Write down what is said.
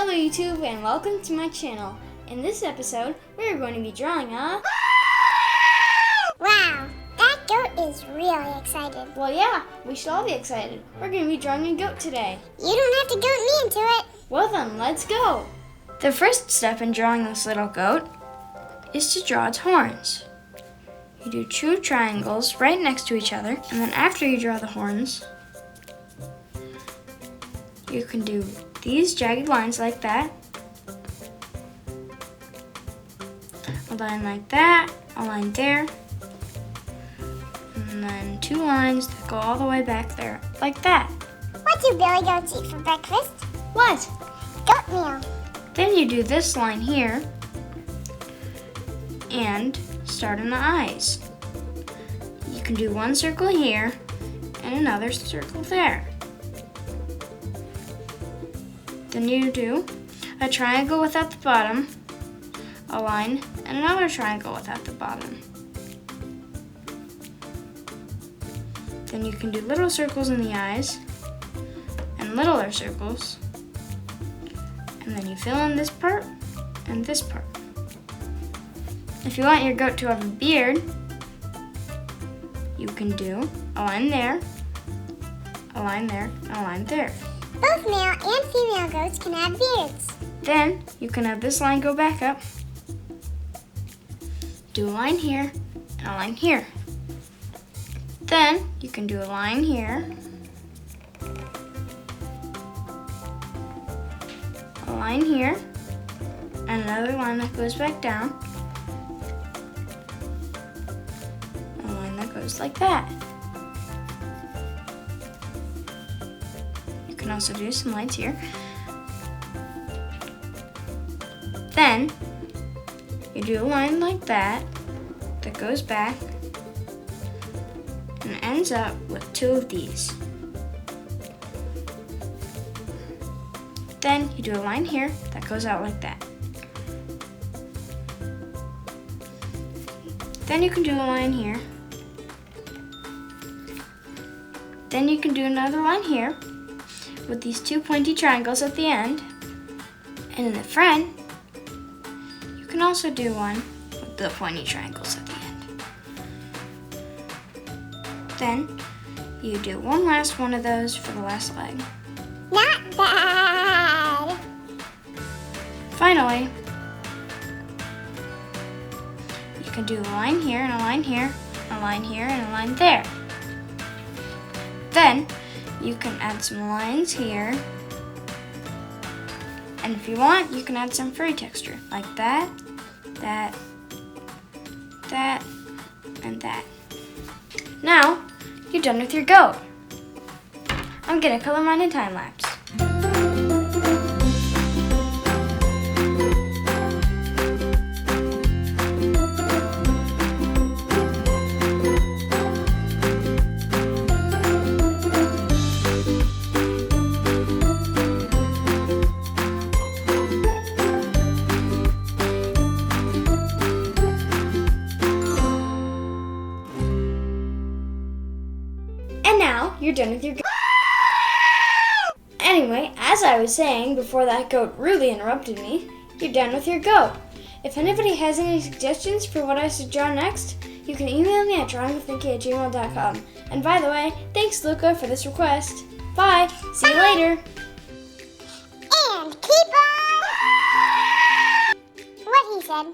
Hello YouTube and welcome to my channel. In this episode, we're going to be drawing a... Wow, that goat is really excited. Well yeah, we should all be excited. We're going to be drawing a goat today. You don't have to goat me into it. Well then, let's go. The first step in drawing this little goat is to draw its horns. You do two triangles right next to each other, and then after you draw the horns, you can do these jagged lines like that, a line like that, a line there, and then two lines that go all the way back there, like that. What do billy goats eat for breakfast? What? Goat meal. Then you do this line here, and start in the eyes. You can do one circle here, and another circle there. Then you do a triangle without the bottom, a line, and another triangle without the bottom. Then you can do little circles in the eyes, and littler circles, and then you fill in this part and this part. If you want your goat to have a beard, you can do a line there, a line there, and a line there. Both male and female goats can have beards. Then you can have this line go back up, do a line here, and a line here. Then you can do a line here, a line here, and another line that goes back down, a line that goes like that. You can also do some lines here. Then you do a line like that that goes back and ends up with two of these. Then you do a line here that goes out like that. Then you can do a line here. Then you can do another line here with these two pointy triangles at the end. And in the front, you can also do one with the pointy triangles at the end. Then you do one last one of those for the last leg. Not bad. Finally, you can do a line here and a line here, a line here and a line there. Then you can add some lines here. And if you want, you can add some furry texture, like that, that, that, and that. Now, you're done with your goat. I'm gonna color mine in time lapse. And now, you're done with your goat. Anyway, as I was saying before that goat really interrupted me, you're done with your goat. If anybody has any suggestions for what I should draw next, you can email me at drawingwithinky@gmail.com. And by the way, thanks Luca for this request. Bye! See you later! And keep on what he said.